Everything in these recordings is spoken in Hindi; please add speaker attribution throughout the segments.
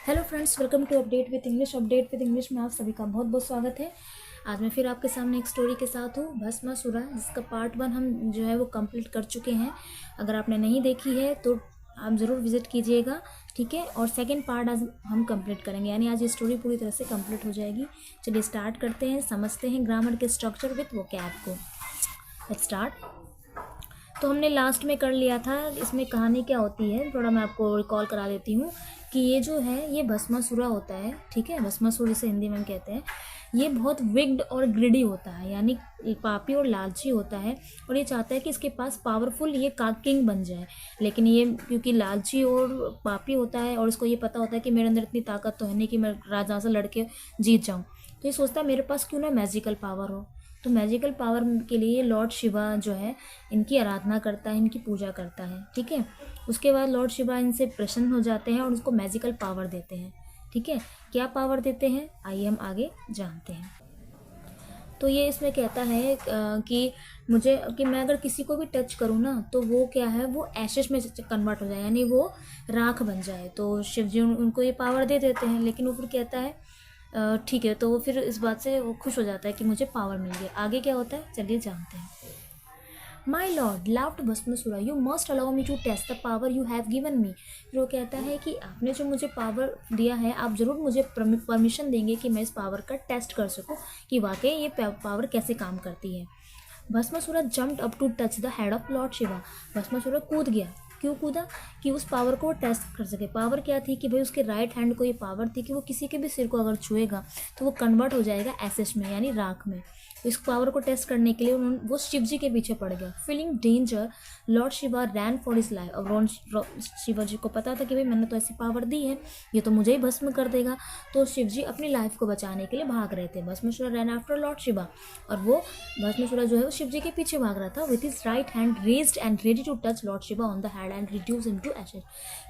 Speaker 1: Hello friends, welcome to update with English में आप सभी का बहुत बहुत स्वागत है। आज मैं फिर आपके सामने एक स्टोरी के साथ हूँ, भस्मासुरा, जिसका पार्ट 1 हम जो है वो कंप्लीट कर चुके हैं। अगर आपने नहीं देखी है तो आप ज़रूर विजिट कीजिएगा, ठीक है। और सेकंड पार्ट आज हम कंप्लीट करेंगे, यानी आज ये स्टोरी पूरी तरह से कंप्लीट हो जाएगी। चलिए स्टार्ट करते हैं, समझते हैं ग्रामर के स्ट्रक्चर विथ वोकैब को। Let's start. तो हमने लास्ट में कर लिया था। इसमें कहानी क्या होती है थोड़ा मैं आपको रिकॉल करा देती हूँ कि ये जो है ये भस्मासुरा होता है, ठीक है। भस्मासुर इसे हिंदी में हम कहते हैं। ये बहुत विग्ड और ग्रिडी होता है, यानी पापी और लालची होता है, और ये चाहता है कि इसके पास पावरफुल ये किंग बन जाए। लेकिन ये क्योंकि लालची और पापी होता है और इसको ये पता होता है कि मेरे अंदर इतनी ताकत तो है नहीं कि मैं राजा से लड़के जीत जाऊँ, तो ये सोचता है मेरे पास क्यों ना मैजिकल पावर हो। तो मैजिकल पावर के लिए लॉर्ड शिवा जो है इनकी आराधना करता है, इनकी पूजा करता है, ठीक है। उसके बाद लॉर्ड शिवा इनसे प्रसन्न हो जाते हैं और उसको मैजिकल पावर देते हैं, ठीक है। क्या पावर देते हैं आइए हम आगे जानते हैं। तो ये इसमें कहता है कि मैं अगर किसी को भी टच करूँ ना तो वो क्या है, वो एशेस में कन्वर्ट हो जाए, यानी वो राख बन जाए। तो शिव जी उनको ये पावर दे देते हैं, लेकिन वो फिर कहता है ठीक है। तो वो फिर इस बात से वो खुश हो जाता है कि मुझे पावर मिल गया। आगे क्या होता है चलिए जानते हैं। My lord loud Bhasmasura, you must allow me to test the power you have given me. फिर वो कहता है कि आपने जो मुझे पावर दिया है, आप ज़रूर मुझे परमिशन देंगे कि मैं इस पावर का टेस्ट कर सकूं कि वाकई ये पावर कैसे काम करती है। Bhasmasura jumped up to touch the head of lord Shiva. Bhasmasura कूद गया। क्यों कूदा? कि उस पावर को वो टेस्ट कर सके। पावर क्या थी कि भाई उसके राइट हैंड को ये पावर थी कि वो किसी के भी सिर को अगर छुएगा तो वो कन्वर्ट हो जाएगा एसेस में, यानी राख में। इस पावर को टेस्ट करने के लिए वो शिव जी के पीछे पड़ गया। Feeling danger Lord Shiva rain for his life. अब शिवा जी को पता था कि भाई मैंने तो ऐसी पावर दी है, ये तो मुझे ही भस्म कर देगा। तो शिव जी अपनी लाइफ को बचाने के लिए भाग रहे थे। भस्मासुरा रैन आफ्टर लॉर्ड शिवा, और वो भस्मासुरा जो है वो शिव जी के पीछे भाग रहा था। With his right hand raised and ready to touch Lord Shiva on the head and reduce into ashes,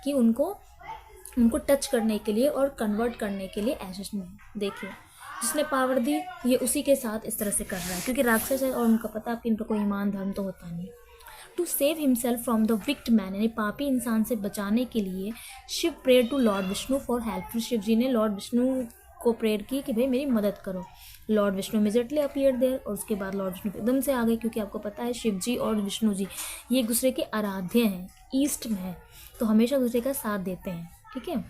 Speaker 1: कि उनको टच करने के लिए और कन्वर्ट करने के लिए एशेस में। देखिए जिसने पावर दी ये उसी के साथ इस तरह से कर रहा है, क्योंकि राक्षस है और उनका पता है कि इनका कोई ईमान धर्म तो होता नहीं। To save himself from the wicked man, यानी पापी इंसान से बचाने के लिए Shiva prayer to Lord Vishnu for help. फिर शिव जी ने लॉर्ड विष्णु को प्रेयर की कि भाई मेरी मदद करो। Lord Vishnu immediately appear there, और उसके बाद लॉर्ड विष्णु एकदम से आ गए, क्योंकि आपको पता है शिव जी और विष्णु जी ये एक दूसरे के आराध्य हैं, ईस्ट में है, तो हमेशा दूसरे का साथ देते हैं, ठीक है।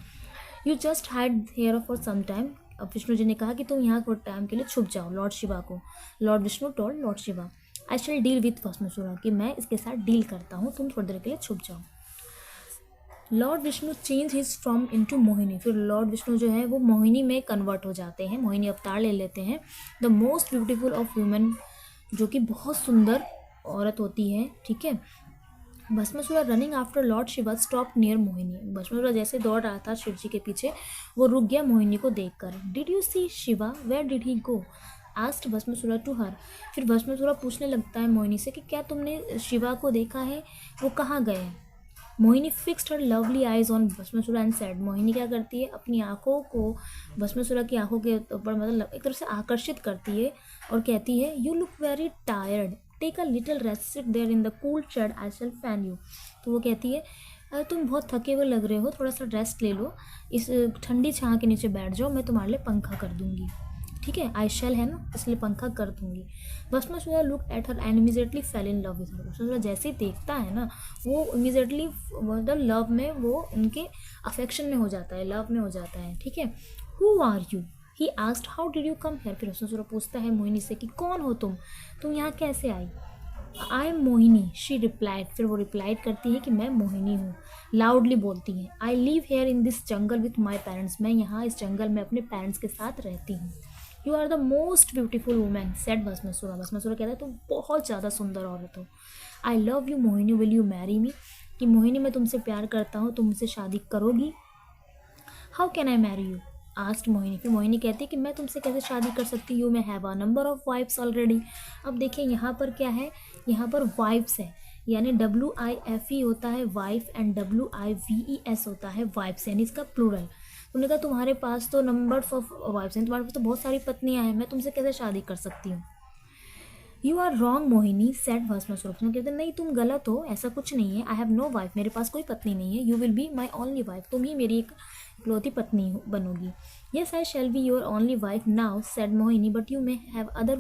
Speaker 1: You just hide here for some time. अब विष्णु जी ने कहा कि तुम यहाँ थोड़े टाइम के लिए छुप जाओ लॉर्ड शिवा को। Lord Vishnu told lord Shiva I shall deal with Bhasmasura, कि मैं इसके साथ डील करता हूँ, तुम थोड़ी देर के लिए छुप जाओ। Lord Vishnu change his form into Mohini. फिर लॉर्ड विष्णु जो है वो मोहिनी में कन्वर्ट हो जाते हैं, मोहिनी अवतार ले लेते हैं। The most beautiful of human, जो कि बहुत सुंदर औरत होती है, ठीक है। Bhasmasura running after lord Shiva stop near Mohini. Bhasmasura जैसे दौड़ रहा था शिव जी के पीछे, वो रुक गया मोहिनी को देखकर। Did you see Shiva, where did he go, asked Bhasmasura to her. फिर भस्मासुरा पूछने लगता है मोहिनी से कि क्या तुमने शिवा को देखा है, वो कहाँ गए। Mohini fixed her lovely eyes on Bhasmasura and said. Mohini क्या करती है, अपनी आंखों को भस्मासुरा की आंखों के ऊपर मतलब एक तरह से आकर्षित करती है और कहती है you look very tired, take a little rest, sit there in the cool shade, I shall fan you. तो वो कहती है अरे तुम बहुत थके हुए लग रहे हो, थोड़ा सा रेस्ट ले लो, इस ठंडी छां के नीचे बैठ जाओ, मैं तुम्हारे लिए पंखा कर दूंगी, ठीक है। आई शैल है ना, इसलिए पंखा कर दूंगी। Bhasmasura look at her and immediately fell in love with her. Bhasmasura जैसे ही देखता है ना, वो इमीडिएटली मतलब लव में, वो उनके अफेक्शन में हो जाता है, लव में हो जाता है, ठीक है। Who are you, he asked how did you come here. फिर भस्मासुरा पूछता है मोहिनी से कि कौन हो तुम यहाँ कैसे आई। I am Mohini, she replied. फिर वो रिप्लाइड करती है कि मैं मोहिनी हूँ, लाउडली बोलती है। I live here in this jungle with my parents, मैं यहाँ इस जंगल में अपने पेरेंट्स के साथ रहती हूँ। You are the most beautiful women said Bhasmasura. Bhasmasura कहता है तुम बहुत ज़्यादा सुंदर औरत हो। I love you Mohini, will you marry me, कि मोहिनी मैं तुमसे प्यार करता हूँ, तुम मुझसे शादी करोगी। How can I marry you, asked Mohini. फिर मोहिनी कहती है कि मैं तुमसे कैसे शादी कर सकती हूँ, मैं have a number of wives already. अब देखिए यहाँ पर क्या है, यहाँ पर वाइफ्स है, यानी WIFE होता है वाइफ एंड WIVES होता है वाइफ्स, यानी इसका प्लूरल। उन्होंने कहा तुम्हारे पास तो नंबर ऑफ वाइफ्स हैं, तुम्हारे पास तो बहुत सारी पत्नियां हैं, मैं तुमसे कैसे शादी कर सकती हूँ। You are wrong Mohini said Bhasmasur. Bhasmasur कहते नहीं तुम गलत हो, ऐसा कुछ नहीं है। आई हैव नो वाइफ, मेरे पास कोई पत्नी नहीं है। You will be my only wife, तुम ही मेरी एक इकलौती पत्नी बनोगी। Yes I shall be your only wife now said Mohini, but you may have other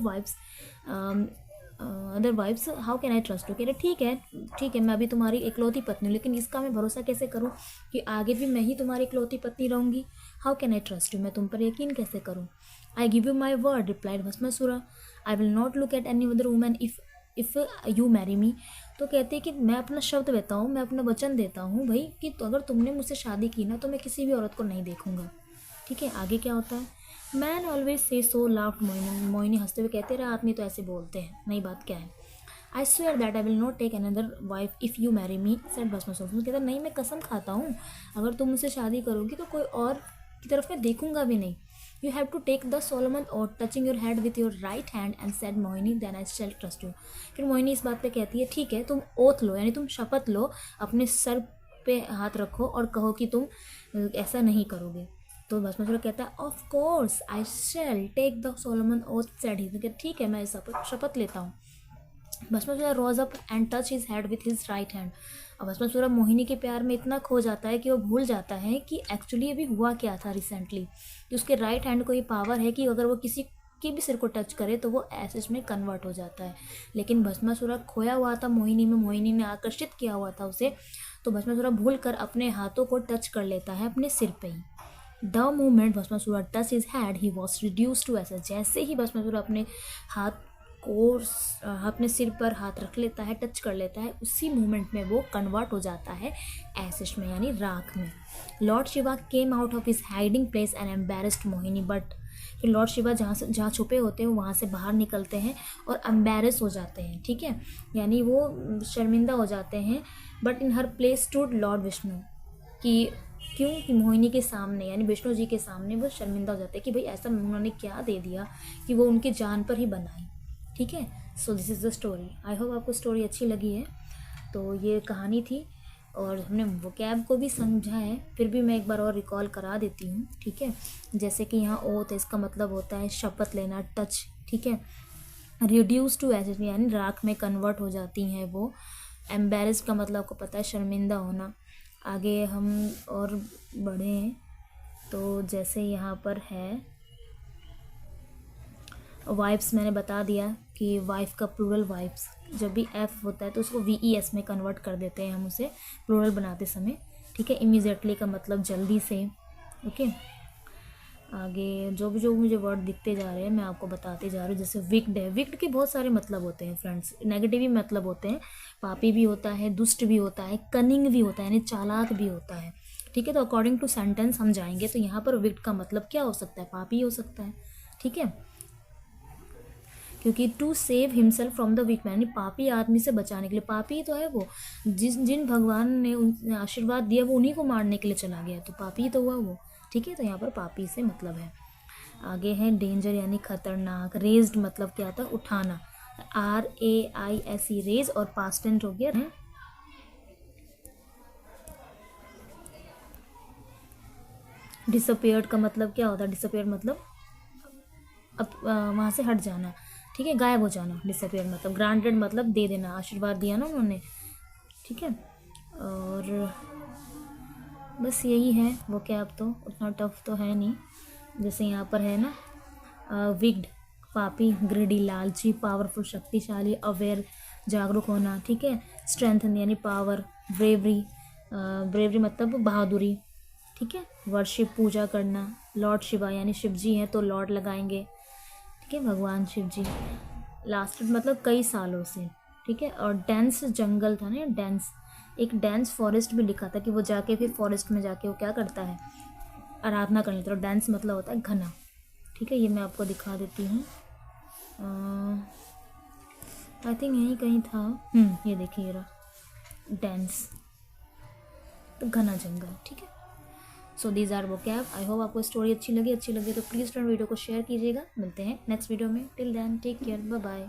Speaker 1: wives how can I trust you. कह रहे ठीक है मैं अभी तुम्हारी इकलौती पत्नी हूँ, लेकिन इसका मैं भरोसा कैसे करूँ कि आगे भी मैं ही तुम्हारी इकलौती पत्नी रहूँगी। How can I trust you, मैं तुम पर यकीन कैसे करूँ। I give you my word replied Bhasmasur, I will not look at any other woman if you marry me. तो कहते हैं कि मैं अपना शब्द देता हूँ, मैं अपना वचन देता हूँ भाई कि तो अगर तुमने मुझसे शादी की ना तो मैं किसी भी औरत को नहीं देखूँगा। ठीक है, आगे क्या होता है। मैन ऑलवेज से सो लाफ्ड मोहिनी। मोहिनी हंसते हुए कहते रहे आदमी तो ऐसे बोलते हैं, नई बात क्या है। I swear that I will not take another wife if you marry me said Bhasmasur. कहता नहीं मैं कसम खाता हूँ, अगर तुम मुझसे शादी करोगी तो कोई और की तरफ मैं देखूंगा भी नहीं। You have to take the solemn oath touching your head with your right hand and said Mohini then I shall trust you. फिर मोहिनी इस बात पे कहती है ठीक है तुम ओथ लो, यानी तुम शपथ लो, अपने सर पे हाथ रखो और कहो कि तुम ऐसा नहीं करोगे। तो भस्मासुर कहता है of course I shall take the solemn oath said he. तो ठीक है मैं शपथ लेता हूँ। Bhasmasur rose up and touch his head with his right hand. अब भस्मासुर मोहिनी के प्यार में इतना खो जाता है कि वो भूल जाता है कि एक्चुअली अभी हुआ क्या था रिसेंटली, कि उसके राइट हैंड को ये पावर है कि अगर वो किसी के भी सिर को टच करे तो वो एसिड में कन्वर्ट हो जाता है। लेकिन भस्मासुर खोया हुआ था मोहिनी में, मोहिनी ने आकर्षित किया हुआ था उसे, तो भस्मासुर भूल कर अपने हाथों को टच कर लेता है अपने सिर पे ही। The moment Bhasmasur touch his head he was reduce to ashes. जैसे ही भस्मासुर अपने हाथ को अपने सिर पर हाथ रख लेता है, टच कर लेता है, उसी मोमेंट में वो कन्वर्ट हो जाता है एसिड में यानी राख में। Lord Shiva came out of his hiding place and embarrassed Mohini, but फिर लॉर्ड शिवा जहाँ छुपे होते हैं वहाँ से बाहर निकलते हैं और एम्बेरस हो जाते हैं। ठीक है, यानी वो शर्मिंदा हो जाते हैं। But in her place stood Lord Vishnu, कि क्यों कि मोहिनी के सामने यानी विष्णु जी के सामने वो शर्मिंदा हो जाते हैं कि भाई ऐसा उन्होंने क्या दे दिया कि वो उनकी जान पर ही बनाई। ठीक है, so this is the story. I hope आपको स्टोरी अच्छी लगी है। तो ये कहानी थी और हमने वोकैब को भी समझा है, फिर भी मैं एक बार और रिकॉल करा देती हूँ। ठीक है, जैसे कि यहाँ ओथ है, इसका मतलब होता है शपथ लेना, टच। ठीक है, रिड्यूस टू एसिड यानी राख में कन्वर्ट हो जाती हैं वो। एम्बेरस का मतलब आपको पता है शर्मिंदा होना। आगे हम और बढ़ें तो जैसे यहाँ पर है वाइफ्स, मैंने बता दिया कि वाइफ का प्लूरल वाइफ्स, जब भी एफ होता है तो उसको VES में कन्वर्ट कर देते हैं हम उसे प्लूरल बनाते समय। ठीक है, इमीडिएटली का मतलब जल्दी से। ओके, आगे जो मुझे वर्ड दिखते जा रहे हैं मैं आपको बताते जा रही हूँ। जैसे विक्ड है, विक्ड के बहुत सारे मतलब होते हैं फ्रेंड्स, नेगेटिव भी मतलब होते हैं, पापी भी होता है, दुष्ट भी होता है, कनिंग भी होता है यानी चालाक भी होता है। ठीक है, तो अकॉर्डिंग टू सेंटेंस हम जाएंगे तो यहाँ पर विक्ड का मतलब क्या हो सकता है, पापी हो सकता है। ठीक है, क्योंकि to save himself from the weak man, पापी आदमी से बचाने के लिए। पापी तो है वो, जिन भगवान ने उन आशीर्वाद दिया वो उन्हीं को मारने के लिए चला गया, तो पापी तो हुआ वो। ठीक है, तो यहाँ पर पापी से मतलब है। आगे है डेंजर यानी खतरनाक। रेज्ड मतलब क्या होता है, उठाना, RAISE रेज, और पास्ट टेंस हो गया है। डिसअपियर्ड का मतलब क्या होता है, डिसअपियर मतलब अब वहाँ से हट जाना। ठीक है, गायब हो जाना डिसअपियर मतलब। ग्रांटेड मतलब दे देना, आशीर्वाद दिया ना उन्होंने। ठीक है, और बस यही है वो, क्या अब तो उतना टफ तो है नहीं। जैसे यहाँ पर है ना विग्ड पापी, ग्रेडी लालची, पावरफुल शक्तिशाली, अवेयर जागरूक होना। ठीक है, स्ट्रेंथन यानी पावर, ब्रेवरी, ब्रेवरी मतलब बहादुरी। ठीक है, वर्शिप पूजा करना, लॉर्ड शिवा यानी शिव जी हैं तो लॉर्ड लगाएंगे। ठीक है, भगवान शिव जी। लास्टेड मतलब कई सालों से। ठीक है, और डेंस जंगल था ना, डेंस, एक डेंस फॉरेस्ट भी लिखा था कि वो जाके फिर फॉरेस्ट में जाके वो क्या करता है, आराधना कर लेता है। डेंस मतलब होता है घना। ठीक है, ये मैं आपको दिखा देती हूँ, आई थिंक यहीं कहीं था। ये देखिए डेंस तो घना जंगल। ठीक है, so these are vocab. I hope आपको स्टोरी अच्छी लगी तो प्लीज़ फ्रेंड वीडियो को शेयर कीजिएगा। मिलते हैं नेक्स्ट वीडियो में, till then take care, bye bye.